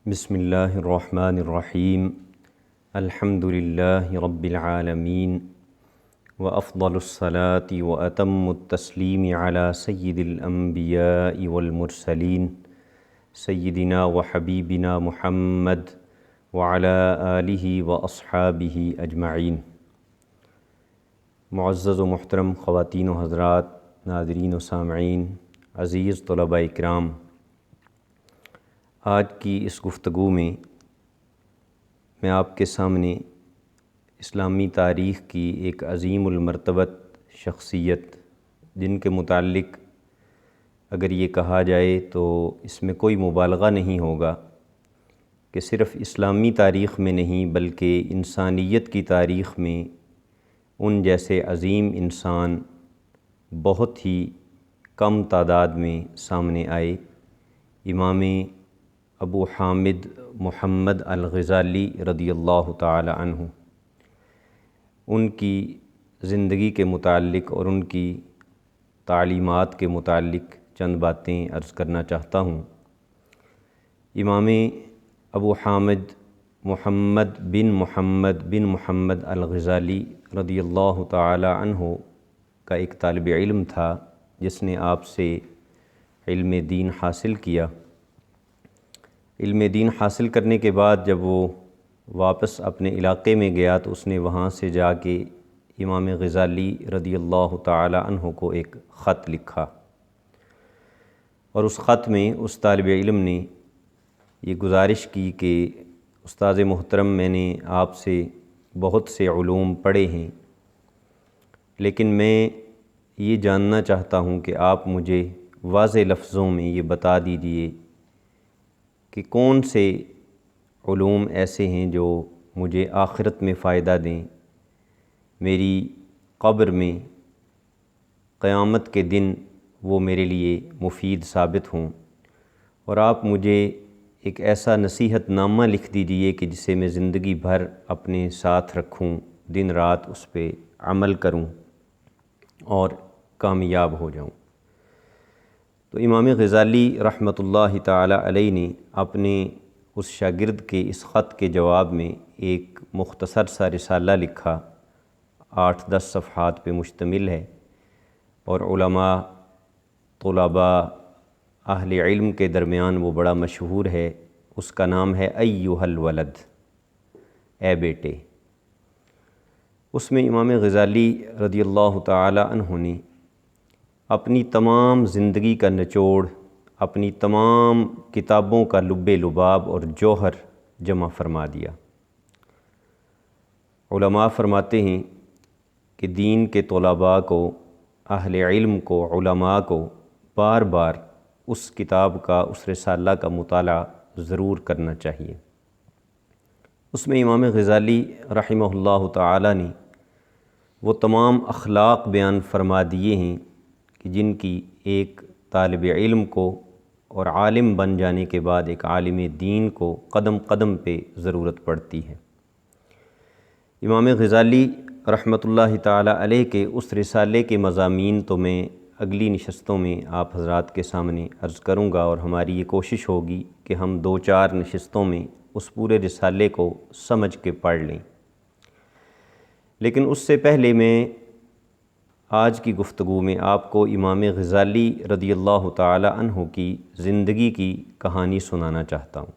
بسم اللہ الرحمن الرحیم الحمد للہ رب العالمین وافضل الصلاة واتم التسلیم علی سید الانبیاء والمرسلین سیدنا وحبیبنا محمد وعلی آلہ واصحابہ اجمعین۔ معزز و محترم خواتین و حضرات، ناظرین و سامعین، عزیز طلباء اکرام، آج کی اس گفتگو میں میں آپ کے سامنے اسلامی تاریخ کی ایک عظیم المرتبت شخصیت، جن کے متعلق اگر یہ کہا جائے تو اس میں کوئی مبالغہ نہیں ہوگا کہ صرف اسلامی تاریخ میں نہیں بلکہ انسانیت کی تاریخ میں ان جیسے عظیم انسان بہت ہی کم تعداد میں سامنے آئے۔ امام ابو حامد محمد الغزالی رضی اللہ تعالی عنہ، ان کی زندگی کے متعلق اور ان کی تعلیمات کے متعلق چند باتیں عرض کرنا چاہتا ہوں۔ امام ابو حامد محمد بن محمد الغزالی رضی اللہ تعالی عنہ کا ایک طالب علم تھا جس نے آپ سے علم دین حاصل کیا۔ علم دین حاصل کرنے کے بعد جب وہ واپس اپنے علاقے میں گیا تو اس نے وہاں سے جا کے امام غزالی رضی اللہ تعالی عنہ کو ایک خط لکھا، اور اس خط میں اس طالب علم نے یہ گزارش کی کہ استاذ محترم، میں نے آپ سے بہت سے علوم پڑھے ہیں، لیکن میں یہ جاننا چاہتا ہوں کہ آپ مجھے واضح لفظوں میں یہ بتا دیجئے کہ کون سے علوم ایسے ہیں جو مجھے آخرت میں فائدہ دیں، میری قبر میں قیامت کے دن وہ میرے لیے مفید ثابت ہوں، اور آپ مجھے ایک ایسا نصیحت نامہ لکھ دیجئے کہ جسے میں زندگی بھر اپنے ساتھ رکھوں، دن رات اس پہ عمل کروں اور کامیاب ہو جاؤں۔ تو امام غزالی رحمۃ اللہ تعالی علیہ نے اپنے اس شاگرد کے اس خط کے جواب میں ایک مختصر سا رسالہ لکھا، 8-10 صفحات پہ مشتمل ہے، اور علماء، طلباء، اہل علم کے درمیان وہ بڑا مشہور ہے۔ اس کا نام ہے ایھا الولد، اے بیٹے۔ اس میں امام غزالی رضی اللہ تعالی عنہ نے اپنی تمام زندگی کا نچوڑ، اپنی تمام کتابوں کا لب لباب اور جوہر جمع فرما دیا۔ علماء فرماتے ہیں کہ دین کے طلباء کو، اہل علم کو، علماء کو بار بار اس کتاب کا، اس رسالہ کا مطالعہ ضرور کرنا چاہیے۔ اس میں امام غزالی رحمہ اللہ تعالی نے وہ تمام اخلاق بیان فرما دیے ہیں کہ جن کی ایک طالب علم کو اور عالم بن جانے کے بعد ایک عالم دین کو قدم قدم پہ ضرورت پڑتی ہے۔ امام غزالی رحمۃ اللہ تعالی علیہ کے اس رسالے کے مضامین تو میں اگلی نشستوں میں آپ حضرات کے سامنے عرض کروں گا، اور ہماری یہ کوشش ہوگی کہ ہم 2-4 نشستوں میں اس پورے رسالے کو سمجھ کے پڑھ لیں۔ لیکن اس سے پہلے میں آج کی گفتگو میں آپ کو امام غزالی رضی اللہ تعالی عنہ کی زندگی کی کہانی سنانا چاہتا ہوں،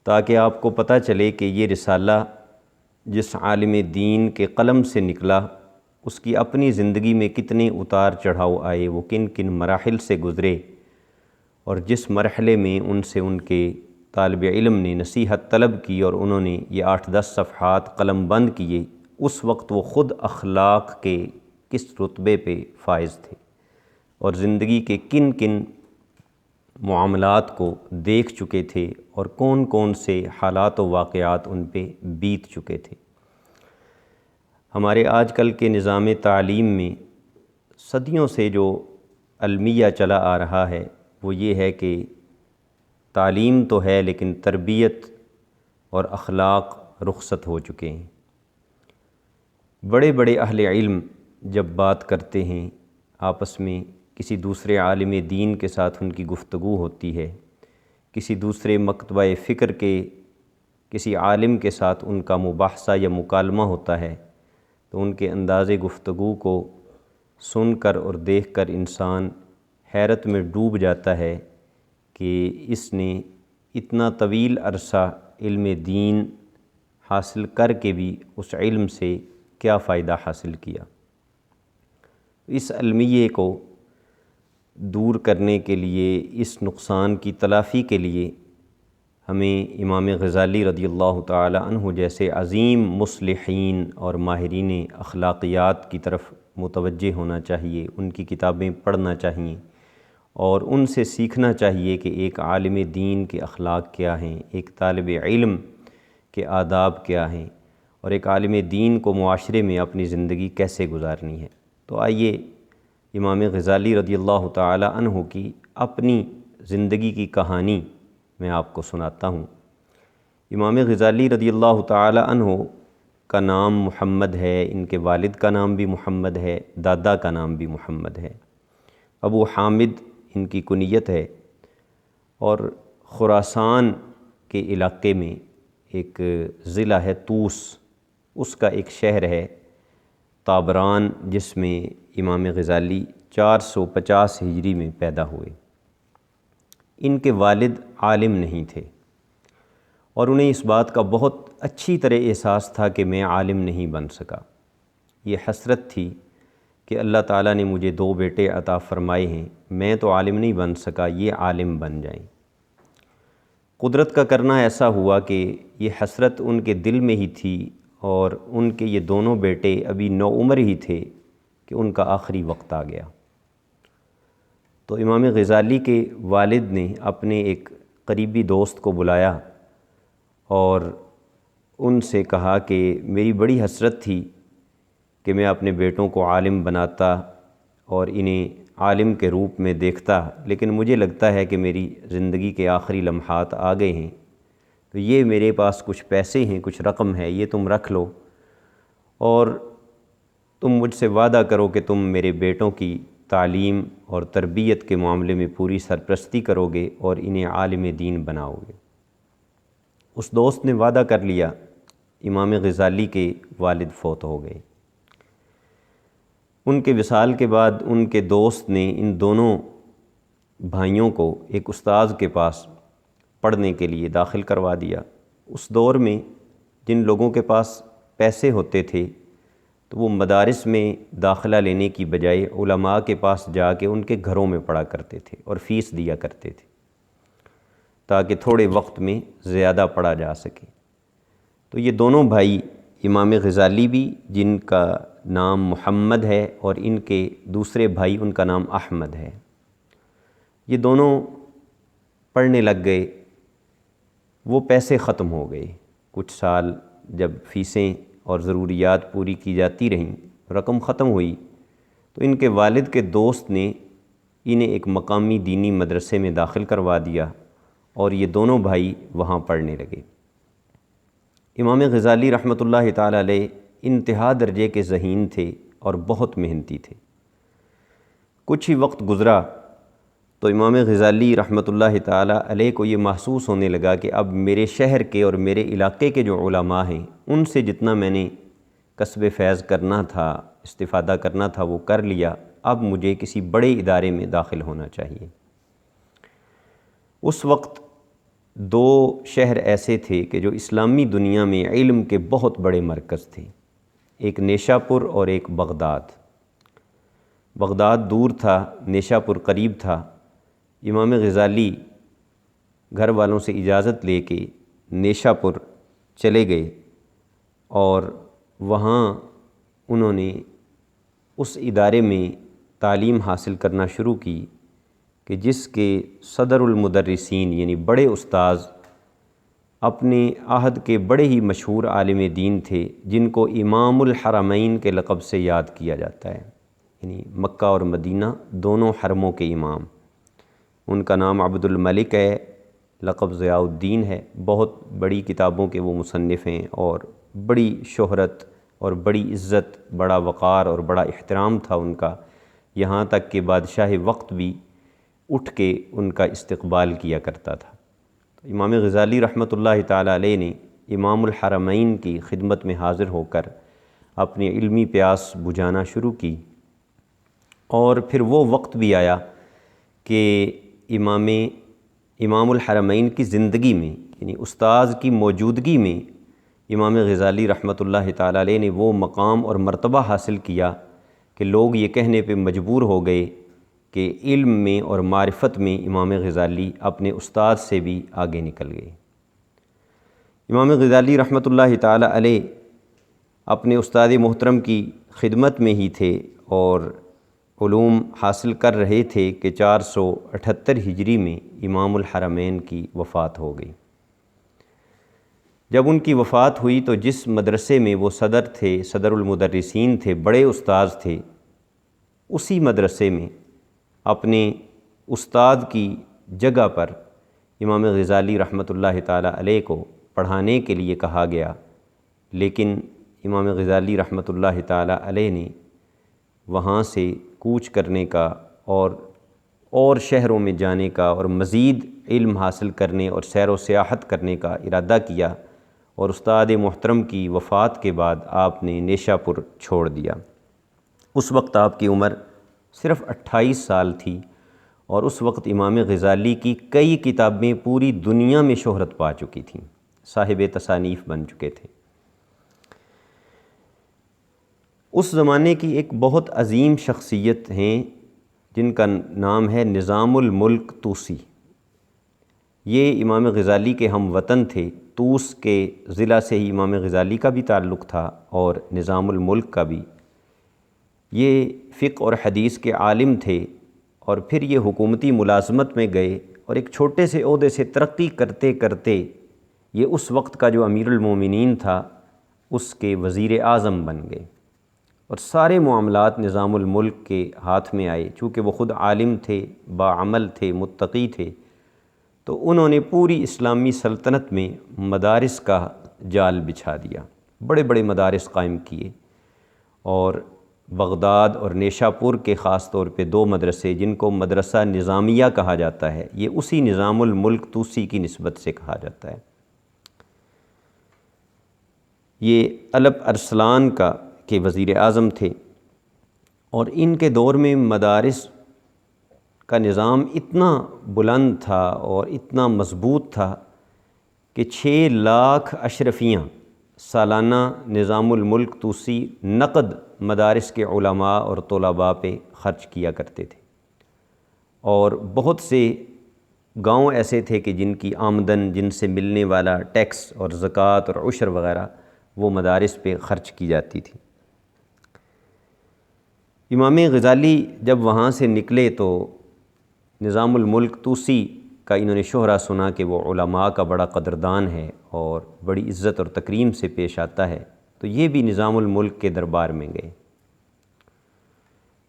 تاکہ آپ کو پتہ چلے کہ یہ رسالہ جس عالم دین کے قلم سے نکلا، اس کی اپنی زندگی میں کتنے اتار چڑھاؤ آئے، وہ کن کن مراحل سے گزرے، اور جس مرحلے میں ان سے ان کے طالب علم نے نصیحت طلب کی اور انہوں نے یہ 8-10 صفحات قلم بند کیے، اس وقت وہ خود اخلاق کے کس رتبے پہ فائز تھے، اور زندگی کے کن کن معاملات کو دیکھ چکے تھے، اور کون کون سے حالات و واقعات ان پہ بیت چکے تھے۔ ہمارے آج کل کے نظام تعلیم میں صدیوں سے جو المیہ چلا آ رہا ہے وہ یہ ہے کہ تعلیم تو ہے لیکن تربیت اور اخلاق رخصت ہو چکے ہیں۔ بڑے بڑے اہل علم جب بات کرتے ہیں آپس میں، کسی دوسرے عالم دین کے ساتھ ان کی گفتگو ہوتی ہے، کسی دوسرے مکتبہ فکر کے کسی عالم کے ساتھ ان کا مباحثہ یا مکالمہ ہوتا ہے تو ان کے انداز گفتگو کو سن کر اور دیکھ کر انسان حیرت میں ڈوب جاتا ہے کہ اس نے اتنا طویل عرصہ علم دین حاصل کر کے بھی اس علم سے کیا فائدہ حاصل کیا۔ اس المیے کو دور کرنے کے لیے، اس نقصان کی تلافی کے لیے ہمیں امام غزالی رضی اللہ تعالی عنہ جیسے عظیم مصلحین اور ماہرین اخلاقیات کی طرف متوجہ ہونا چاہیے، ان کی کتابیں پڑھنا چاہیے اور ان سے سیکھنا چاہیے کہ ایک عالم دین کے اخلاق کیا ہیں، ایک طالب علم کے آداب کیا ہیں اور ایک عالم دین کو معاشرے میں اپنی زندگی کیسے گزارنی ہے۔ تو آئیے امام غزالی رضی اللہ تعالی عنہ کی اپنی زندگی کی کہانی میں آپ کو سناتا ہوں۔ امام غزالی رضی اللہ تعالی عنہ کا نام محمد ہے، ان کے والد کا نام بھی محمد ہے، دادا کا نام بھی محمد ہے۔ ابو حامد ان کی کنیت ہے اور خراسان کے علاقے میں ایک ضلع ہے طوس، اس کا ایک شہر ہے طابران، جس میں امام غزالی 450 ہجری میں پیدا ہوئے۔ ان کے والد عالم نہیں تھے اور انہیں اس بات کا بہت اچھی طرح احساس تھا کہ میں عالم نہیں بن سکا۔ یہ حسرت تھی کہ اللہ تعالیٰ نے مجھے 2 بیٹے عطا فرمائے ہیں، میں تو عالم نہیں بن سکا، یہ عالم بن جائیں۔ قدرت کا کرنا ایسا ہوا کہ یہ حسرت ان کے دل میں ہی تھی اور ان کے یہ دونوں بیٹے ابھی نوعمر ہی تھے کہ ان کا آخری وقت آ گیا۔ تو امام غزالی کے والد نے اپنے ایک قریبی دوست کو بلایا اور ان سے کہا کہ میری بڑی حسرت تھی کہ میں اپنے بیٹوں کو عالم بناتا اور انہیں عالم کے روپ میں دیکھتا، لیکن مجھے لگتا ہے کہ میری زندگی کے آخری لمحات آ گئے ہیں، تو یہ میرے پاس کچھ پیسے ہیں، کچھ رقم ہے، یہ تم رکھ لو اور تم مجھ سے وعدہ کرو کہ تم میرے بیٹوں کی تعلیم اور تربیت کے معاملے میں پوری سرپرستی کرو گے اور انہیں عالم دین بناؤ گے۔ اس دوست نے وعدہ کر لیا۔ امام غزالی کے والد فوت ہو گئے۔ ان کے وصال کے بعد ان کے دوست نے ان دونوں بھائیوں کو ایک استاذ کے پاس پڑھنے کے لیے داخل کروا دیا۔ اس دور میں جن لوگوں کے پاس پیسے ہوتے تھے تو وہ مدارس میں داخلہ لینے کی بجائے علماء کے پاس جا کے ان کے گھروں میں پڑھا کرتے تھے اور فیس دیا کرتے تھے تاکہ تھوڑے وقت میں زیادہ پڑھا جا سکے۔ تو یہ دونوں بھائی، امام غزالی بھی جن کا نام محمد ہے اور ان کے دوسرے بھائی ان کا نام احمد ہے، یہ دونوں پڑھنے لگ گئے۔ وہ پیسے ختم ہو گئے، کچھ سال جب فیسیں اور ضروریات پوری کی جاتی رہیں، رقم ختم ہوئی تو ان کے والد کے دوست نے انہیں ایک مقامی دینی مدرسے میں داخل کروا دیا اور یہ دونوں بھائی وہاں پڑھنے لگے۔ امام غزالی رحمۃ اللہ تعالی علیہ انتہا درجے کے ذہین تھے اور بہت محنتی تھے۔ کچھ ہی وقت گزرا تو امام غزالی رحمۃ اللہ تعالی علیہ کو یہ محسوس ہونے لگا کہ اب میرے شہر کے اور میرے علاقے کے جو علماء ہیں ان سے جتنا میں نے کسب فیض کرنا تھا، استفادہ کرنا تھا، وہ کر لیا، اب مجھے کسی بڑے ادارے میں داخل ہونا چاہیے۔ اس وقت 2 شہر ایسے تھے کہ جو اسلامی دنیا میں علم کے بہت بڑے مرکز تھے، ایک نیشا پور اور ایک بغداد۔ بغداد دور تھا، نیشا پور قریب تھا۔ امام غزالی گھر والوں سے اجازت لے کے نیشا پور چلے گئے اور وہاں انہوں نے اس ادارے میں تعلیم حاصل کرنا شروع کی کہ جس کے صدر المدرسین یعنی بڑے استاذ اپنے عہد کے بڑے ہی مشہور عالم دین تھے، جن کو امام الحرمین کے لقب سے یاد کیا جاتا ہے، یعنی مکہ اور مدینہ دونوں حرموں کے امام۔ ان کا نام عبد الملک ہے، لقب ضیاء الدین ہے۔ بہت بڑی کتابوں کے وہ مصنف ہیں اور بڑی شہرت اور بڑی عزت، بڑا وقار اور بڑا احترام تھا ان کا، یہاں تک کہ بادشاہ وقت بھی اٹھ کے ان کا استقبال کیا کرتا تھا۔ تو امام غزالی رحمۃ اللہ تعالیٰ علیہ نے امام الحرمین کی خدمت میں حاضر ہو کر اپنی علمی پیاس بجھانا شروع کی، اور پھر وہ وقت بھی آیا کہ امام الحرمین کی زندگی میں، یعنی استاذ کی موجودگی میں، امام غزالی رحمۃ اللہ تعالیٰ علیہ نے وہ مقام اور مرتبہ حاصل کیا کہ لوگ یہ کہنے پہ مجبور ہو گئے کہ علم میں اور معرفت میں امام غزالی اپنے استاد سے بھی آگے نکل گئے۔ امام غزالی رحمۃ اللہ تعالیٰ علیہ اپنے استاد محترم کی خدمت میں ہی تھے اور علوم حاصل کر رہے تھے کہ 478 ہجری میں امام الحرمین کی وفات ہو گئی۔ جب ان کی وفات ہوئی تو جس مدرسے میں وہ صدر تھے، صدر المدرسین تھے، بڑے استاذ تھے، اسی مدرسے میں اپنے استاد کی جگہ پر امام غزالی رحمۃ اللہ تعالیٰ علیہ کو پڑھانے کے لیے کہا گیا، لیکن امام غزالی رحمۃ اللہ تعالیٰ علیہ نے وہاں سے کوچ کرنے کا اور شہروں میں جانے کا اور مزید علم حاصل کرنے اور سیر و سیاحت کرنے کا ارادہ کیا، اور استاد محترم کی وفات کے بعد آپ نے نیشا پور چھوڑ دیا۔ اس وقت آپ کی عمر صرف 28 سال تھی، اور اس وقت امام غزالی کی کئی کتابیں پوری دنیا میں شہرت پا چکی تھیں، صاحب تصانیف بن چکے تھے۔ اس زمانے کی ایک بہت عظیم شخصیت ہیں جن کا نام ہے نظام الملک طوسی۔ یہ امام غزالی کے ہم وطن تھے، طوس کے ضلع سے ہی امام غزالی کا بھی تعلق تھا اور نظام الملک کا بھی۔ یہ فقہ اور حدیث کے عالم تھے، اور پھر یہ حکومتی ملازمت میں گئے، اور ایک چھوٹے سے عہدے سے ترقی کرتے کرتے یہ اس وقت کا جو امیر المومنین تھا اس کے وزیر اعظم بن گئے، اور سارے معاملات نظام الملک کے ہاتھ میں آئے۔ چونکہ وہ خود عالم تھے، باعمل تھے، متقی تھے، تو انہوں نے پوری اسلامی سلطنت میں مدارس کا جال بچھا دیا، بڑے بڑے مدارس قائم کیے، اور بغداد اور نیشا پور کے خاص طور پہ 2 مدرسے جن کو مدرسہ نظامیہ کہا جاتا ہے، یہ اسی نظام الملک طوسی کی نسبت سے کہا جاتا ہے۔ یہ الب ارسلان کے وزیر اعظم تھے، اور ان کے دور میں مدارس کا نظام اتنا بلند تھا اور اتنا مضبوط تھا کہ 6 لاکھ اشرفیاں سالانہ نظام الملک طوسی نقد مدارس کے علماء اور طلباء پہ خرچ کیا کرتے تھے، اور بہت سے گاؤں ایسے تھے کہ جن کی آمدن، جن سے ملنے والا ٹیکس اور زکوٰۃ اور عشر وغیرہ وہ مدارس پہ خرچ کی جاتی تھی۔ امام غزالی جب وہاں سے نکلے تو نظام الملک طوسی کا انہوں نے شہرہ سنا کہ وہ علماء کا بڑا قدردان ہے اور بڑی عزت اور تکریم سے پیش آتا ہے، تو یہ بھی نظام الملک کے دربار میں گئے۔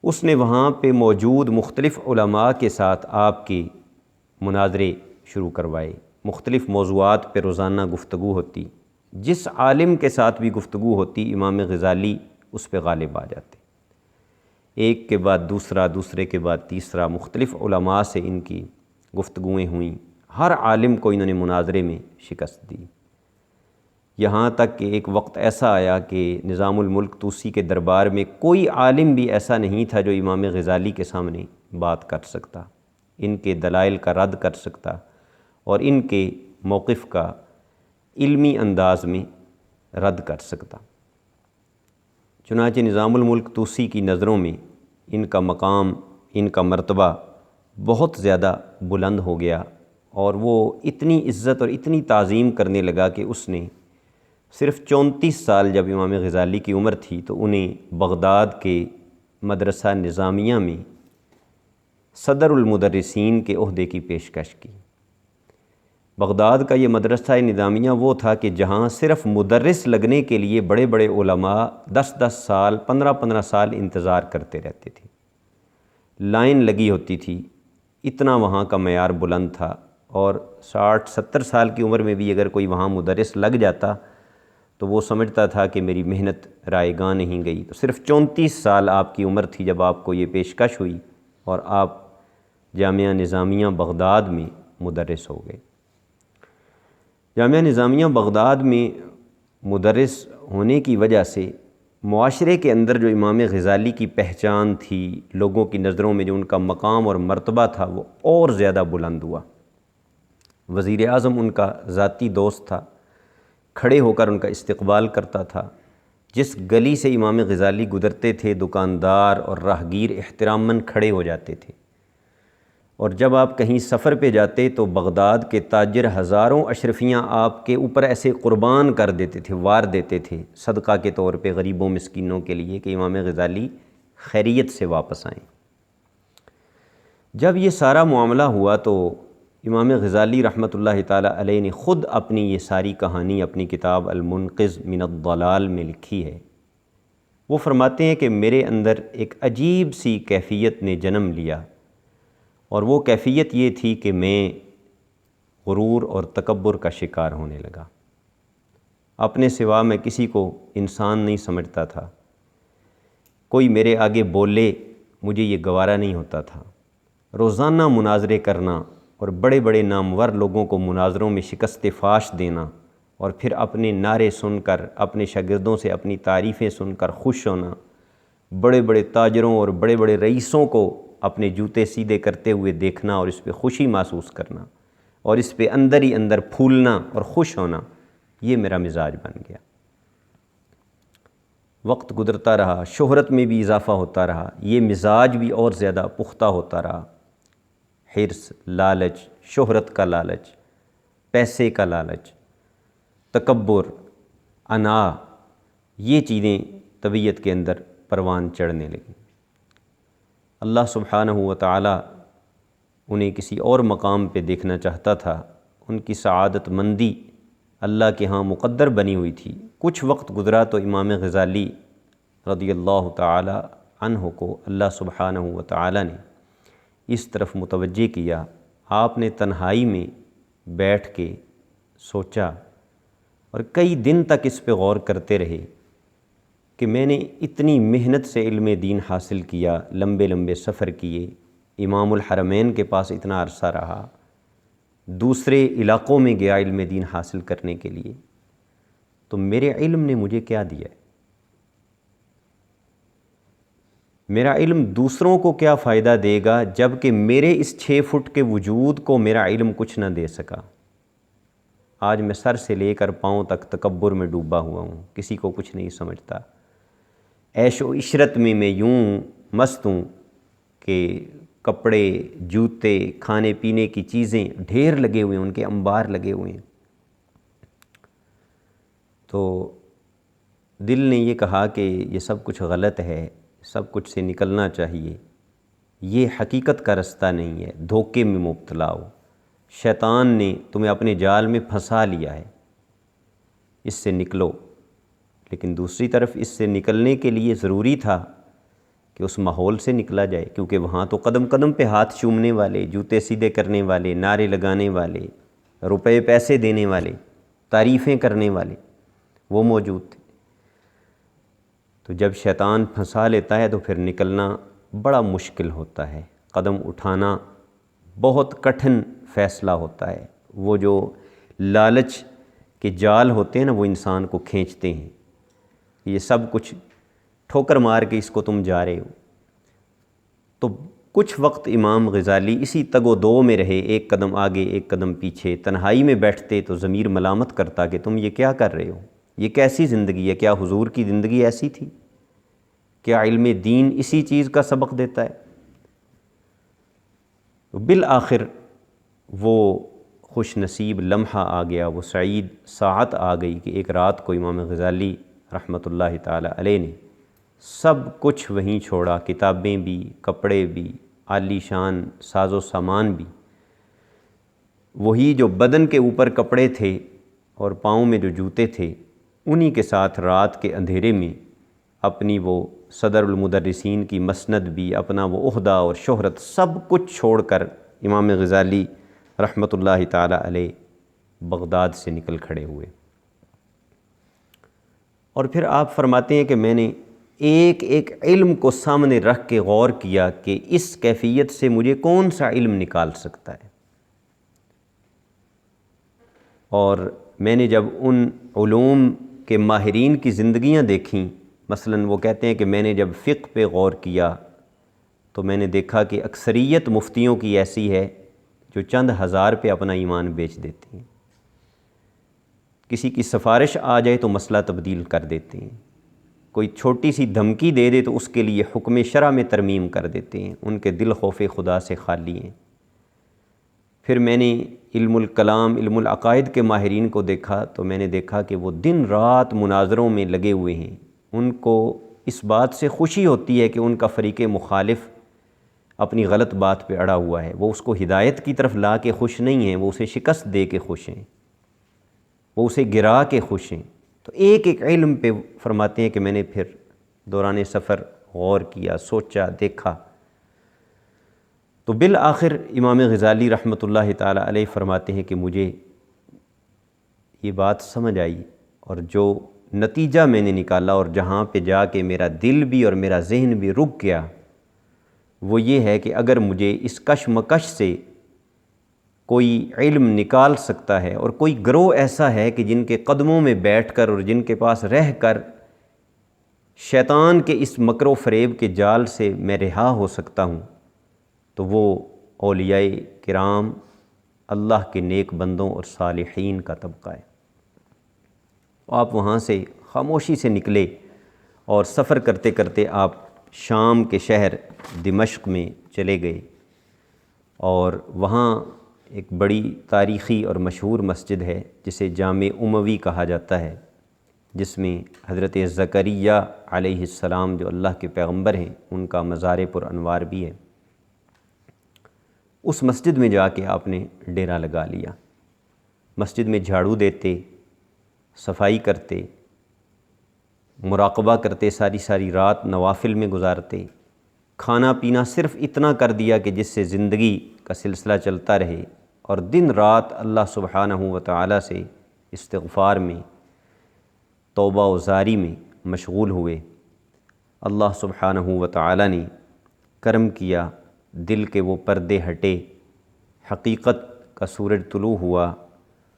اس نے وہاں پہ موجود مختلف علماء کے ساتھ آپ کے مناظرے شروع کروائے، مختلف موضوعات پہ روزانہ گفتگو ہوتی، جس عالم کے ساتھ بھی گفتگو ہوتی امام غزالی اس پہ غالب آ جاتے، ایک کے بعد دوسرا، دوسرے کے بعد تیسرا، مختلف علماء سے ان کی گفتگویں ہوئیں، ہر عالم کو انہوں نے مناظرے میں شکست دی، یہاں تک کہ ایک وقت ایسا آیا کہ نظام الملک طوسی کے دربار میں کوئی عالم بھی ایسا نہیں تھا جو امام غزالی کے سامنے بات کر سکتا، ان کے دلائل کا رد کر سکتا، اور ان کے موقف کا علمی انداز میں رد کر سکتا۔ چنانچہ نظام الملک طوسی کی نظروں میں ان کا مقام، ان کا مرتبہ بہت زیادہ بلند ہو گیا، اور وہ اتنی عزت اور اتنی تعظیم کرنے لگا کہ اس نے صرف 34 سال جب امام غزالی کی عمر تھی تو انہیں بغداد کے مدرسہ نظامیہ میں صدر المدرسین کے عہدے کی پیشکش کی۔ بغداد کا یہ مدرسہ نظامیہ وہ تھا کہ جہاں صرف مدرس لگنے کے لیے بڑے بڑے علماء 10 سال، 15 سال انتظار کرتے رہتے تھے، لائن لگی ہوتی تھی، اتنا وہاں کا معیار بلند تھا، اور 60-70 سال کی عمر میں بھی اگر کوئی وہاں مدرس لگ جاتا تو وہ سمجھتا تھا کہ میری محنت رائے گاں نہیں گئی۔ تو صرف 34 سال آپ کی عمر تھی جب آپ کو یہ پیشکش ہوئی، اور آپ جامعہ نظامیہ بغداد میں مدرس ہو گئے۔ جامعہ نظامیہ بغداد میں مدرس ہونے کی وجہ سے معاشرے کے اندر جو امام غزالی کی پہچان تھی، لوگوں کی نظروں میں جو ان کا مقام اور مرتبہ تھا، وہ اور زیادہ بلند ہوا۔ وزیر اعظم ان کا ذاتی دوست تھا، کھڑے ہو کر ان کا استقبال کرتا تھا۔ جس گلی سے امام غزالی گزرتے تھے، دکاندار اور راہگیر احتراماً کھڑے ہو جاتے تھے۔ اور جب آپ کہیں سفر پہ جاتے تو بغداد کے تاجر ہزاروں اشرفیاں آپ کے اوپر ایسے قربان کر دیتے تھے، وار دیتے تھے صدقہ کے طور پہ غریبوں مسکینوں کے لیے کہ امام غزالی خیریت سے واپس آئیں۔ جب یہ سارا معاملہ ہوا تو امام غزالی رحمۃ اللہ تعالیٰ علیہ نے خود اپنی یہ ساری کہانی اپنی کتاب المنقذ من الضلال میں لکھی ہے۔ وہ فرماتے ہیں کہ میرے اندر ایک عجیب سی کیفیت نے جنم لیا، اور وہ کیفیت یہ تھی کہ میں غرور اور تکبر کا شکار ہونے لگا۔ اپنے سوا میں کسی کو انسان نہیں سمجھتا تھا۔ کوئی میرے آگے بولے مجھے یہ گوارا نہیں ہوتا تھا۔ روزانہ مناظرے کرنا اور بڑے بڑے نامور لوگوں کو مناظروں میں شکست فاش دینا، اور پھر اپنے نعرے سن کر، اپنے شاگردوں سے اپنی تعریفیں سن کر خوش ہونا، بڑے بڑے تاجروں اور بڑے بڑے رئیسوں کو اپنے جوتے سیدھے کرتے ہوئے دیکھنا اور اس پہ خوشی محسوس کرنا، اور اس پہ اندر ہی اندر پھولنا اور خوش ہونا، یہ میرا مزاج بن گیا۔ وقت گزرتا رہا، شہرت میں بھی اضافہ ہوتا رہا، یہ مزاج بھی اور زیادہ پختہ ہوتا رہا۔ حرص، لالچ، شہرت کا لالچ، پیسے کا لالچ، تکبر، انا، یہ چیزیں طبیعت کے اندر پروان چڑھنے لگیں۔ اللہ سبحانہ و تعالی انہیں کسی اور مقام پہ دیکھنا چاہتا تھا۔ ان کی سعادت مندی اللہ کے ہاں مقدر بنی ہوئی تھی۔ کچھ وقت گزرا تو امام غزالی رضی اللہ تعالی عنہ کو اللہ سبحانہ و تعالی نے اس طرف متوجہ کیا۔ آپ نے تنہائی میں بیٹھ کے سوچا اور کئی دن تک اس پہ غور کرتے رہے کہ میں نے اتنی محنت سے علم دین حاصل کیا، لمبے لمبے سفر کیے، امام الحرمین کے پاس اتنا عرصہ رہا، دوسرے علاقوں میں گیا علم دین حاصل کرنے کے لیے، تو میرے علم نے مجھے کیا دیا ہے؟ میرا علم دوسروں کو کیا فائدہ دے گا جب کہ میرے اس 6 فٹ کے وجود کو میرا علم کچھ نہ دے سکا؟ آج میں سر سے لے کر پاؤں تک تکبر میں ڈوبا ہوا ہوں، کسی کو کچھ نہیں سمجھتا۔ عیش و عشرت میں یوں مست ہوں کہ کپڑے، جوتے، کھانے پینے کی چیزیں ڈھیر لگے ہوئے ہیں، ان کے انبار لگے ہوئے ہیں۔ تو دل نے یہ کہا کہ یہ سب کچھ غلط ہے، سب کچھ سے نکلنا چاہیے، یہ حقیقت کا رستہ نہیں ہے، دھوکے میں مبتلا ہو، شیطان نے تمہیں اپنے جال میں پھنسا لیا ہے، اس سے نکلو۔ لیکن دوسری طرف اس سے نکلنے کے لیے ضروری تھا کہ اس ماحول سے نکلا جائے، کیونکہ وہاں تو قدم قدم پہ ہاتھ چومنے والے، جوتے سیدھے کرنے والے، نعرے لگانے والے، روپے پیسے دینے والے، تعریفیں کرنے والے وہ موجود تھے۔ تو جب شیطان پھنسا لیتا ہے تو پھر نکلنا بڑا مشکل ہوتا ہے، قدم اٹھانا بہت کٹھن فیصلہ ہوتا ہے۔ وہ جو لالچ کے جال ہوتے ہیں نا، وہ انسان کو کھینچتے ہیں، یہ سب کچھ ٹھوکر مار کے اس کو تم جا رہے ہو۔ تو کچھ وقت امام غزالی اسی تگ و دو میں رہے، ایک قدم آگے ایک قدم پیچھے، تنہائی میں بیٹھتے تو ضمیر ملامت کرتا کہ تم یہ کیا کر رہے ہو، یہ کیسی زندگی ہے؟ کیا حضور کی زندگی ایسی تھی؟ کیا علم دین اسی چیز کا سبق دیتا ہے؟ بالآخر وہ خوش نصیب لمحہ آ گیا، وہ سعید ساعت آ گئی کہ ایک رات کو امام غزالی رحمۃ اللہ تعالی علیہ نے سب کچھ وہیں چھوڑا، کتابیں بھی، کپڑے بھی، عالی شان ساز و سامان بھی، وہی جو بدن کے اوپر کپڑے تھے اور پاؤں میں جو جوتے تھے، انہی کے ساتھ رات کے اندھیرے میں اپنی وہ صدر المدرسین کی مسند بھی، اپنا وہ عہدہ اور شہرت، سب کچھ چھوڑ کر امام غزالی رحمۃ اللہ تعالی علیہ بغداد سے نکل کھڑے ہوئے۔ اور پھر آپ فرماتے ہیں کہ میں نے ایک ایک علم کو سامنے رکھ کے غور کیا کہ اس کیفیت سے مجھے کون سا علم نکال سکتا ہے۔ اور میں نے جب ان علوم کے ماہرین کی زندگیاں دیکھیں، مثلاً وہ کہتے ہیں کہ میں نے جب فقہ پہ غور کیا تو میں نے دیکھا کہ اکثریت مفتیوں کی ایسی ہے جو چند ہزار پہ اپنا ایمان بیچ دیتے ہیں، کسی کی سفارش آ جائے تو مسئلہ تبدیل کر دیتے ہیں، کوئی چھوٹی سی دھمکی دے دے تو اس کے لیے حکم شرع میں ترمیم کر دیتے ہیں، ان کے دل خوف خدا سے خالی ہیں۔ پھر میں نے علم الکلام، علم العقائد کے ماہرین کو دیکھا تو میں نے دیکھا کہ وہ دن رات مناظروں میں لگے ہوئے ہیں، ان کو اس بات سے خوشی ہوتی ہے کہ ان کا فریق مخالف اپنی غلط بات پہ اڑا ہوا ہے، وہ اس کو ہدایت کی طرف لا کے خوش نہیں ہیں، وہ اسے شکست دے کے خوش ہیں، وہ اسے گرا کے خوش ہیں۔ تو ایک ایک علم پہ فرماتے ہیں کہ میں نے پھر دوران سفر غور کیا، سوچا، دیکھا، تو بالآخر امام غزالی رحمۃ اللہ تعالیٰ علیہ فرماتے ہیں کہ مجھے یہ بات سمجھ آئی، اور جو نتیجہ میں نے نکالا اور جہاں پہ جا کے میرا دل بھی اور میرا ذہن بھی رک گیا، وہ یہ ہے کہ اگر مجھے اس کشمکش سے کوئی علم نکال سکتا ہے، اور کوئی گروہ ایسا ہے کہ جن کے قدموں میں بیٹھ کر اور جن کے پاس رہ کر شیطان کے اس مکر و فریب کے جال سے میں رہا ہو سکتا ہوں، تو وہ اولیاء کرام، اللہ کے نیک بندوں اور صالحین کا طبقہ ہے۔ آپ وہاں سے خاموشی سے نکلے اور سفر کرتے کرتے آپ شام کے شہر دمشق میں چلے گئے، اور وہاں ایک بڑی تاریخی اور مشہور مسجد ہے جسے جامع اموی کہا جاتا ہے، جس میں حضرت زکریا علیہ السلام جو اللہ کے پیغمبر ہیں ان کا مزار پر انوار بھی ہے۔ اس مسجد میں جا کے آپ نے ڈیرا لگا لیا، مسجد میں جھاڑو دیتے، صفائی کرتے، مراقبہ کرتے، ساری رات نوافل میں گزارتے، کھانا پینا صرف اتنا کر دیا کہ جس سے زندگی کا سلسلہ چلتا رہے، اور دن رات اللہ سبحانہ و تعالیٰ سے استغفار میں، توبہ و زاری میں مشغول ہوئے۔ اللہ سبحانہ و تعالیٰ نے کرم کیا، دل کے وہ پردے ہٹے، حقیقت کا سورج طلوع ہوا،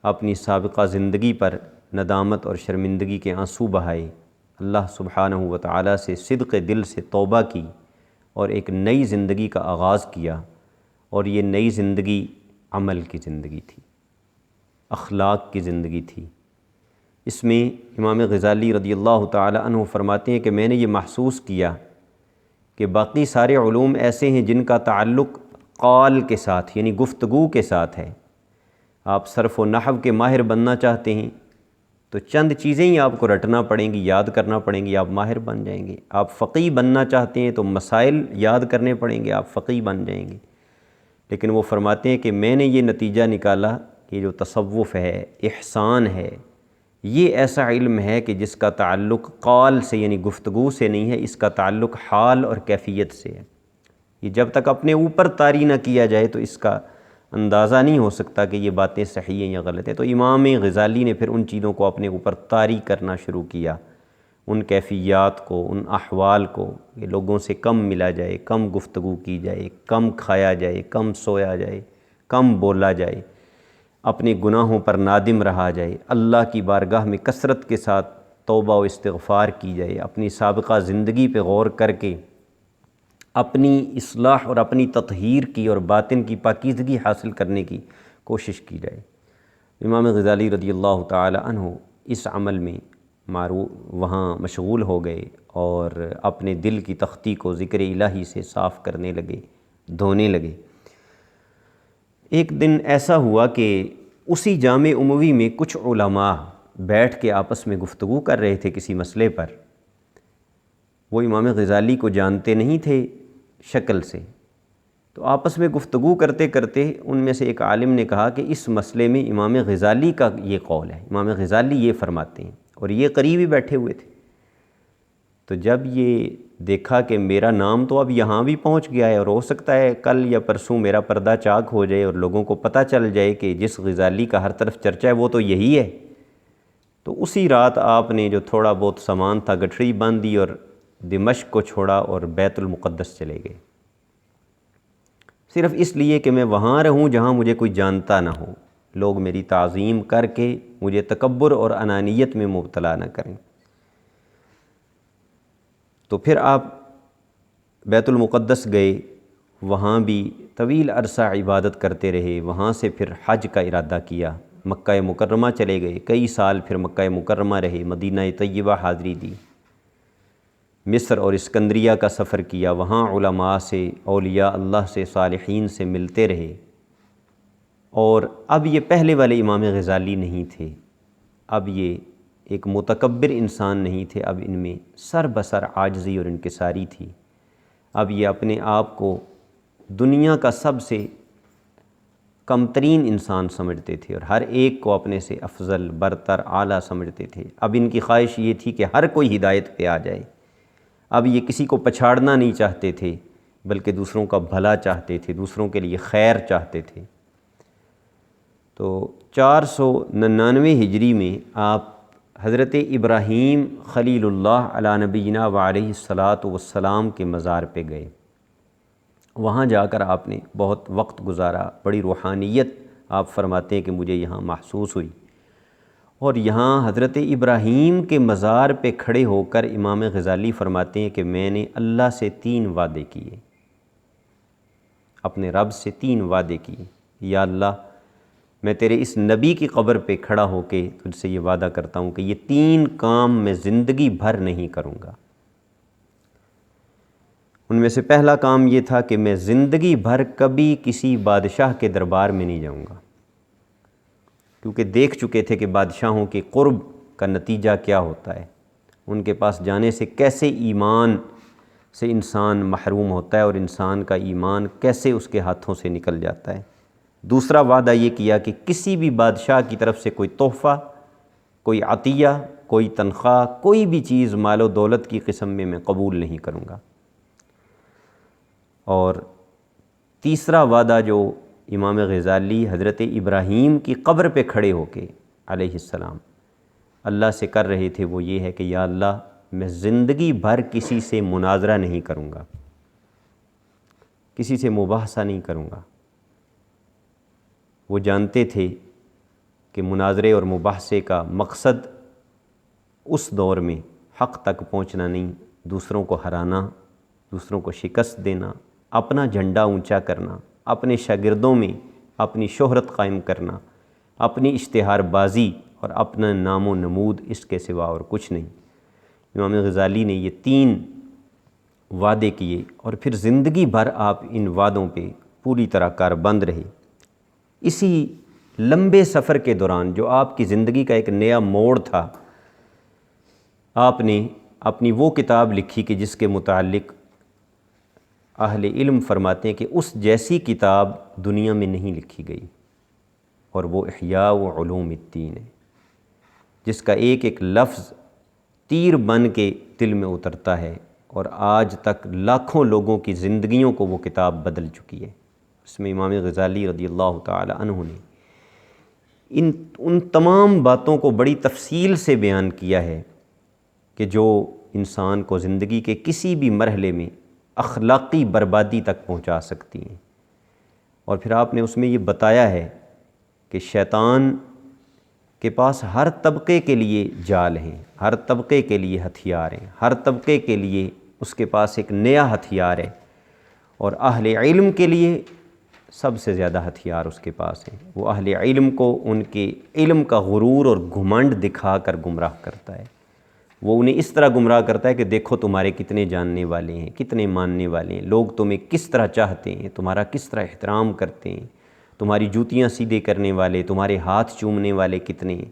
اپنی سابقہ زندگی پر ندامت اور شرمندگی کے آنسو بہائے، اللہ سبحانہ و تعالیٰ سے صدق دل سے توبہ کی اور ایک نئی زندگی کا آغاز کیا، اور یہ نئی زندگی عمل کی زندگی تھی، اخلاق کی زندگی تھی۔ اس میں امام غزالی رضی اللہ تعالی عنہ فرماتے ہیں کہ میں نے یہ محسوس کیا کہ باقی سارے علوم ایسے ہیں جن کا تعلق قال کے ساتھ یعنی گفتگو کے ساتھ ہے۔ آپ صرف و نحو کے ماہر بننا چاہتے ہیں تو چند چیزیں ہی آپ کو رٹنا پڑیں گی، یاد کرنا پڑیں گی، آپ ماہر بن جائیں گے۔ آپ فقیہ بننا چاہتے ہیں تو مسائل یاد کرنے پڑیں گے، آپ فقیہ بن جائیں گے۔ لیکن وہ فرماتے ہیں کہ میں نے یہ نتیجہ نکالا کہ جو تصوف ہے، احسان ہے، یہ ایسا علم ہے کہ جس کا تعلق قال سے یعنی گفتگو سے نہیں ہے، اس کا تعلق حال اور کیفیت سے ہے۔ یہ جب تک اپنے اوپر طاری نہ کیا جائے تو اس کا اندازہ نہیں ہو سکتا کہ یہ باتیں صحیح ہیں یا غلط ہیں۔ تو امام غزالی نے پھر ان چیزوں کو اپنے اوپر طاری کرنا شروع کیا، ان کیفیات کو، ان احوال کو، کہ لوگوں سے کم ملا جائے، کم گفتگو کی جائے، کم کھایا جائے، کم سویا جائے، کم بولا جائے، اپنے گناہوں پر نادم رہا جائے، اللہ کی بارگاہ میں کثرت کے ساتھ توبہ و استغفار کی جائے، اپنی سابقہ زندگی پہ غور کر کے اپنی اصلاح اور اپنی تطہیر کی اور باطن کی پاکیزگی حاصل کرنے کی کوشش کی جائے۔ امام غزالی رضی اللہ تعالی عنہ اس عمل میں وہاں مشغول ہو گئے اور اپنے دل کی تختی کو ذکر الہی سے صاف کرنے لگے، دھونے لگے۔ ایک دن ایسا ہوا کہ اسی جامع اموی میں کچھ علماء بیٹھ کے آپس میں گفتگو کر رہے تھے کسی مسئلے پر۔ وہ امام غزالی کو جانتے نہیں تھے شکل سے، تو آپس میں گفتگو کرتے کرتے ان میں سے ایک عالم نے کہا کہ اس مسئلے میں امام غزالی کا یہ قول ہے، امام غزالی یہ فرماتے ہیں، اور یہ قریب ہی بیٹھے ہوئے تھے۔ تو جب یہ دیکھا کہ میرا نام تو اب یہاں بھی پہنچ گیا ہے، اور ہو سکتا ہے کل یا پرسوں میرا پردہ چاک ہو جائے اور لوگوں کو پتہ چل جائے کہ جس غزالی کا ہر طرف چرچا ہے وہ تو یہی ہے، تو اسی رات آپ نے جو تھوڑا بہت سامان تھا گٹھڑی باندھ دی اور دمشق کو چھوڑا اور بیت المقدس چلے گئے، صرف اس لیے کہ میں وہاں رہوں جہاں مجھے کوئی جانتا نہ ہو، لوگ میری تعظیم کر کے مجھے تکبر اور انانیت میں مبتلا نہ کریں۔ تو پھر آپ بیت المقدس گئے، وہاں بھی طویل عرصہ عبادت کرتے رہے، وہاں سے پھر حج کا ارادہ کیا، مکہ مکرمہ چلے گئے، کئی سال پھر مکہ مکرمہ رہے، مدینہ طیبہ حاضری دی، مصر اور اسکندریہ کا سفر کیا، وہاں علماء سے، اولیاء اللہ سے، صالحین سے ملتے رہے۔ اور اب یہ پہلے والے امام غزالی نہیں تھے، اب یہ ایک متکبر انسان نہیں تھے، اب ان میں سر بسر عاجزی اور انکساری تھی۔ اب یہ اپنے آپ کو دنیا کا سب سے کم ترین انسان سمجھتے تھے اور ہر ایک کو اپنے سے افضل، برتر، اعلیٰ سمجھتے تھے۔ اب ان کی خواہش یہ تھی کہ ہر کوئی ہدایت پہ آ جائے۔ اب یہ کسی کو پچھاڑنا نہیں چاہتے تھے، بلکہ دوسروں کا بھلا چاہتے تھے، دوسروں کے لیے خیر چاہتے تھے۔ تو 499 ہجری میں آپ حضرت ابراہیم خلیل اللہ علی نبینا و علیہ الصلاۃ والسلام کے مزار پہ گئے۔ وہاں جا کر آپ نے بہت وقت گزارا، بڑی روحانیت آپ فرماتے ہیں کہ مجھے یہاں محسوس ہوئی۔ اور یہاں حضرت ابراہیم کے مزار پہ کھڑے ہو کر امام غزالی فرماتے ہیں کہ میں نے اللہ سے 3 وعدے کیے، اپنے رب سے 3 وعدے کیے۔ یا اللہ، میں تیرے اس نبی کی قبر پہ کھڑا ہو کے تجھ سے یہ وعدہ کرتا ہوں کہ یہ 3 کام میں زندگی بھر نہیں کروں گا۔ ان میں سے پہلا کام یہ تھا کہ میں زندگی بھر کبھی کسی بادشاہ کے دربار میں نہیں جاؤں گا، کیونکہ دیکھ چکے تھے کہ بادشاہوں کے قرب کا نتیجہ کیا ہوتا ہے، ان کے پاس جانے سے کیسے ایمان سے انسان محروم ہوتا ہے اور انسان کا ایمان کیسے اس کے ہاتھوں سے نکل جاتا ہے۔ دوسرا وعدہ یہ کیا کہ کسی بھی بادشاہ کی طرف سے کوئی تحفہ، کوئی عطیہ، کوئی تنخواہ، کوئی بھی چیز مال و دولت کی قسم میں قبول نہیں کروں گا۔ اور تیسرا وعدہ جو امام غزالی حضرت ابراہیم کی قبر پہ کھڑے ہو کے علیہ السلام اللہ سے کر رہے تھے، وہ یہ ہے کہ یا اللہ، میں زندگی بھر کسی سے مناظرہ نہیں کروں گا، کسی سے مباحثہ نہیں کروں گا۔ وہ جانتے تھے کہ مناظرے اور مباحثے کا مقصد اس دور میں حق تک پہنچنا نہیں، دوسروں کو ہرانا، دوسروں کو شکست دینا، اپنا جھنڈا اونچا کرنا، اپنے شاگردوں میں اپنی شہرت قائم کرنا، اپنی اشتہار بازی اور اپنا نام و نمود، اس کے سوا اور کچھ نہیں۔ امام غزالی نے یہ 3 وعدے کیے اور پھر زندگی بھر آپ ان وعدوں پہ پوری طرح کاربند رہے۔ اسی لمبے سفر کے دوران جو آپ کی زندگی کا ایک نیا موڑ تھا، آپ نے اپنی وہ کتاب لکھی کہ جس کے متعلق اہل علم فرماتے ہیں کہ اس جیسی کتاب دنیا میں نہیں لکھی گئی، اور وہ احیاء و علوم الدین ہے، جس کا ایک ایک لفظ تیر بن کے دل میں اترتا ہے، اور آج تک لاکھوں لوگوں کی زندگیوں کو وہ کتاب بدل چکی ہے۔ اس میں امام غزالی رضی اللہ تعالی عنہ نے ان تمام باتوں کو بڑی تفصیل سے بیان کیا ہے کہ جو انسان کو زندگی کے کسی بھی مرحلے میں اخلاقی بربادی تک پہنچا سکتی ہیں۔ اور پھر آپ نے اس میں یہ بتایا ہے کہ شیطان کے پاس ہر طبقے کے لیے جال ہیں، ہر طبقے کے لیے ہتھیار ہیں، ہر طبقے کے لیے اس کے پاس ایک نیا ہتھیار ہے، اور اہل علم کے لیے سب سے زیادہ ہتھیار اس کے پاس ہیں۔ وہ اہل علم کو ان کے علم کا غرور اور گھمنڈ دکھا کر گمراہ کرتا ہے۔ وہ انہیں اس طرح گمراہ کرتا ہے کہ دیکھو تمہارے کتنے جاننے والے ہیں، کتنے ماننے والے ہیں، لوگ تمہیں کس طرح چاہتے ہیں، تمہارا کس طرح احترام کرتے ہیں، تمہاری جوتیاں سیدھے کرنے والے، تمہارے ہاتھ چومنے والے کتنے ہیں۔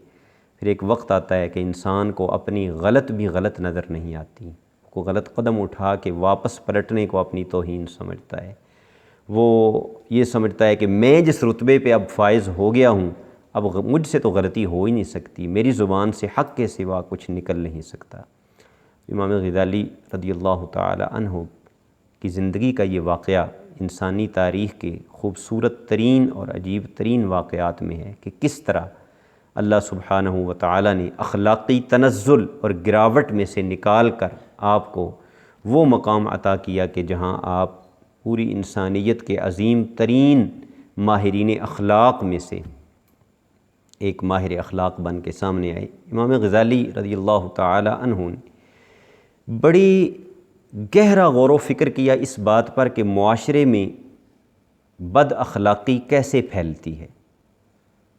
پھر ایک وقت آتا ہے کہ انسان کو اپنی غلط بھی غلط نظر نہیں آتی، کو غلط قدم اٹھا کے واپس پلٹنے کو اپنی توہین سمجھتا ہے۔ وہ یہ سمجھتا ہے کہ میں جس رتبے پہ اب فائز ہو گیا ہوں، اب مجھ سے تو غلطی ہو ہی نہیں سکتی، میری زبان سے حق کے سوا کچھ نکل نہیں سکتا۔ امام غزالی رضی اللہ تعالی عنہ کی زندگی کا یہ واقعہ انسانی تاریخ کے خوبصورت ترین اور عجیب ترین واقعات میں ہے کہ کس طرح اللہ سبحانہ و تعالی نے اخلاقی تنزل اور گراوٹ میں سے نکال کر آپ کو وہ مقام عطا کیا کہ جہاں آپ پوری انسانیت کے عظیم ترین ماہرین اخلاق میں سے ایک ماہر اخلاق بن کے سامنے آئے۔ امام غزالی رضی اللہ تعالی عنہ نے بڑی گہرا غور و فکر کیا اس بات پر کہ معاشرے میں بد اخلاقی کیسے پھیلتی ہے،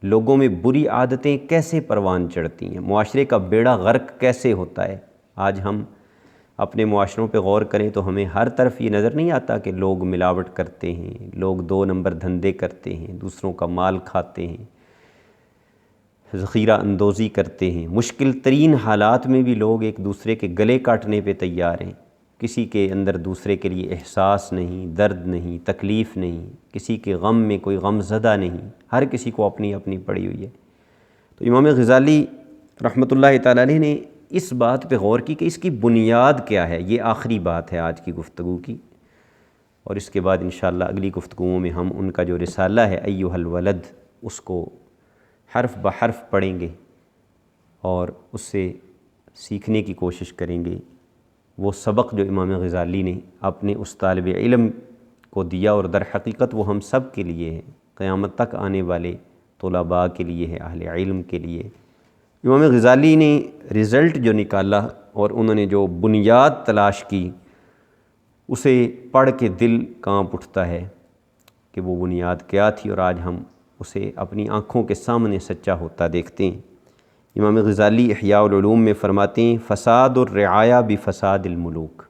لوگوں میں بری عادتیں کیسے پروان چڑھتی ہیں، معاشرے کا بیڑا غرق کیسے ہوتا ہے۔ آج ہم اپنے معاشروں پہ غور کریں تو ہمیں ہر طرف یہ نظر نہیں آتا کہ لوگ ملاوٹ کرتے ہیں، لوگ 2 نمبر دھندے کرتے ہیں، دوسروں کا مال کھاتے ہیں، ذخیرہ اندوزی کرتے ہیں، مشکل ترین حالات میں بھی لوگ ایک دوسرے کے گلے کاٹنے پہ تیار ہیں، کسی کے اندر دوسرے کے لیے احساس نہیں، درد نہیں، تکلیف نہیں، کسی کے غم میں کوئی غم زدہ نہیں، ہر کسی کو اپنی اپنی پڑی ہوئی ہے۔ تو امام غزالی رحمۃ اللہ تعالی علیہ نے اس بات پہ غور کی کہ اس کی بنیاد کیا ہے۔ یہ آخری بات ہے آج کی گفتگو کی، اور اس کے بعد انشاءاللہ اگلی گفتگوؤں میں ہم ان کا جو رسالہ ہے ایھا الولد اس کو حرف بحرف پڑھیں گے اور اس سے سیکھنے کی کوشش کریں گے۔ وہ سبق جو امام غزالی نے اپنے اس طالب علم کو دیا اور در حقیقت وہ ہم سب کے لیے ہے، قیامت تک آنے والے طلباء کے لیے ہے، اہل علم کے لیے۔ امام غزالی نے رزلٹ جو نکالا اور انہوں نے جو بنیاد تلاش کی، اسے پڑھ کے دل کانپ اٹھتا ہے کہ وہ بنیاد کیا تھی، اور آج ہم اسے اپنی آنکھوں کے سامنے سچا ہوتا دیکھتے ہیں۔ امام غزالی احیاء العلوم میں فرماتے ہیں فساد الرعایا بفساد الملوک،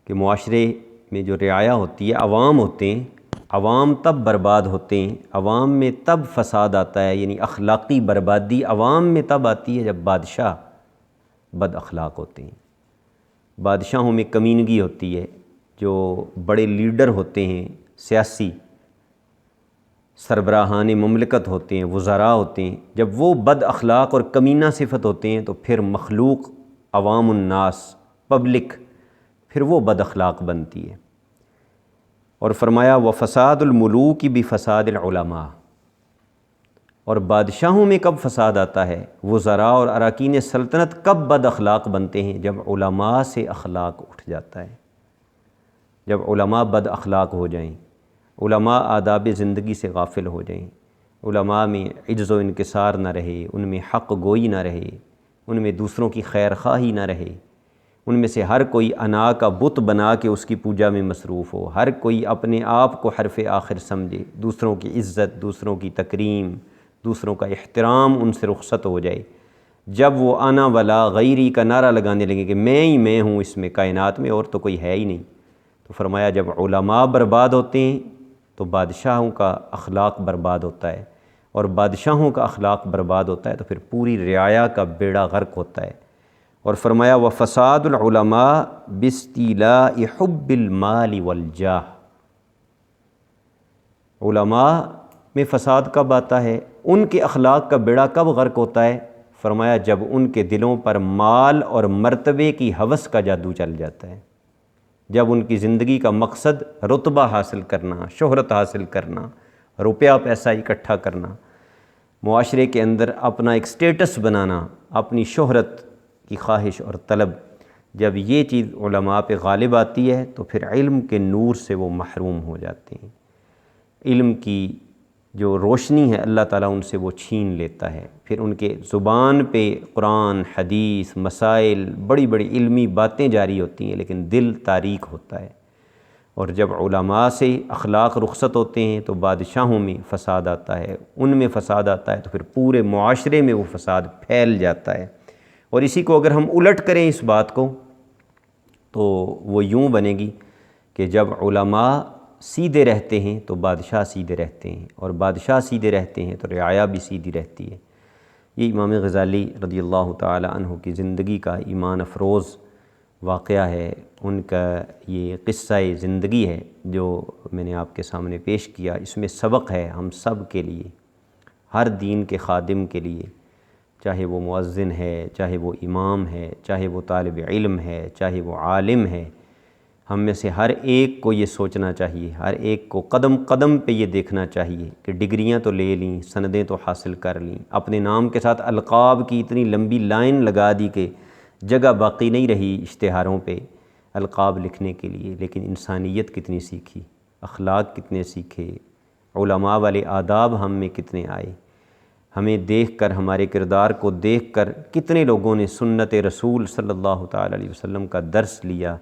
کہ معاشرے میں جو رعایا ہوتی ہے، عوام ہوتے ہیں، عوام تب برباد ہوتے ہیں، عوام میں تب فساد آتا ہے، یعنی اخلاقی بربادی عوام میں تب آتی ہے جب بادشاہ بد اخلاق ہوتے ہیں، بادشاہوں میں کمینگی ہوتی ہے، جو بڑے لیڈر ہوتے ہیں، سیاسی سربراہان مملکت ہوتے ہیں، وزراء ہوتے ہیں، جب وہ بد اخلاق اور کمینہ صفت ہوتے ہیں تو پھر مخلوق، عوام الناس، پبلک پھر وہ بد اخلاق بنتی ہے۔ اور فرمایا وفساد الملوک بفساد العلماء، اور بادشاہوں میں کب فساد آتا ہے، وزراء اور اراکین سلطنت کب بد اخلاق بنتے ہیں، جب علماء سے اخلاق اٹھ جاتا ہے، جب علماء بد اخلاق ہو جائیں، علماء آداب زندگی سے غافل ہو جائیں، علماء میں عجز و انکسار نہ رہے، ان میں حق گوئی نہ رہے، ان میں دوسروں کی خیر خواہی نہ رہے، ان میں سے ہر کوئی انا کا بت بنا کے اس کی پوجا میں مصروف ہو، ہر کوئی اپنے آپ کو حرف آخر سمجھے، دوسروں کی عزت، دوسروں کی تکریم، دوسروں کا احترام ان سے رخصت ہو جائے، جب وہ انا ولا غیری کا نعرہ لگانے لگے کہ میں ہی میں ہوں اس میں کائنات میں اور تو کوئی ہے ہی نہیں، تو فرمایا جب علماء برباد ہوتے ہیں تو بادشاہوں کا اخلاق برباد ہوتا ہے، اور بادشاہوں کا اخلاق برباد ہوتا ہے تو پھر پوری رعایا کا بیڑا غرق ہوتا ہے۔ اور فرمایا وفساد العلماء باستیلاء حب المال والجاہ، علماء میں فساد کب آتا ہے، ان کے اخلاق کا بیڑا کب غرق ہوتا ہے، فرمایا جب ان کے دلوں پر مال اور مرتبے کی ہوس کا جادو چل جاتا ہے، جب ان کی زندگی کا مقصد رتبہ حاصل کرنا، شہرت حاصل کرنا، روپیہ پیسہ اکٹھا کرنا، معاشرے کے اندر اپنا ایک سٹیٹس بنانا، اپنی شہرت کی خواہش اور طلب، جب یہ چیز علماء پہ غالب آتی ہے تو پھر علم کے نور سے وہ محروم ہو جاتے ہیں، علم کی جو روشنی ہے اللہ تعالیٰ ان سے وہ چھین لیتا ہے، پھر ان کے زبان پہ قرآن، حدیث، مسائل، بڑی بڑی علمی باتیں جاری ہوتی ہیں لیکن دل تاریک ہوتا ہے۔ اور جب علماء سے اخلاق رخصت ہوتے ہیں تو بادشاہوں میں فساد آتا ہے، ان میں فساد آتا ہے تو پھر پورے معاشرے میں وہ فساد پھیل جاتا ہے۔ اور اسی کو اگر ہم الٹ کریں اس بات کو تو وہ یوں بنے گی کہ جب علماء سیدھے رہتے ہیں تو بادشاہ سیدھے رہتے ہیں، اور بادشاہ سیدھے رہتے ہیں تو رعایا بھی سیدھی رہتی ہے۔ یہ امام غزالی رضی اللہ تعالی عنہ کی زندگی کا ایمان افروز واقعہ ہے، ان کا یہ قصہ زندگی ہے جو میں نے آپ کے سامنے پیش کیا۔ اس میں سبق ہے ہم سب کے لیے، ہر دین کے خادم کے لیے، چاہے وہ مؤذن ہے، چاہے وہ امام ہے، چاہے وہ طالب علم ہے، چاہے وہ عالم ہے، ہم میں سے ہر ایک کو یہ سوچنا چاہیے، ہر ایک کو قدم قدم پہ یہ دیکھنا چاہیے کہ ڈگریاں تو لے لیں، سندیں تو حاصل کر لیں، اپنے نام کے ساتھ القاب کی اتنی لمبی لائن لگا دی کہ جگہ باقی نہیں رہی اشتہاروں پہ القاب لکھنے کے لیے، لیکن انسانیت کتنی سیکھی، اخلاق کتنے سیکھے، علماء والے آداب ہم میں کتنے آئے، ہمیں دیکھ کر، ہمارے کردار کو دیکھ کر کتنے لوگوں نے سنت رسول صلی اللہ تعالیٰ علیہ وسلم کا درس لیا،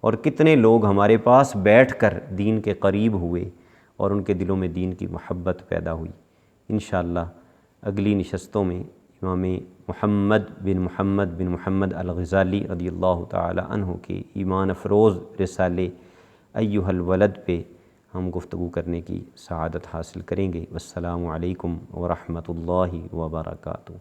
اور کتنے لوگ ہمارے پاس بیٹھ کر دین کے قریب ہوئے اور ان کے دلوں میں دین کی محبت پیدا ہوئی۔ انشاءاللہ اگلی نشستوں میں امام محمد بن محمد الغزالی رضی اللہ تعالی عنہ کے ایمان افروز رسالے ایھا الولد پہ ہم گفتگو کرنے کی سعادت حاصل کریں گے۔ والسلام علیکم ورحمۃ اللہ وبرکاتہ۔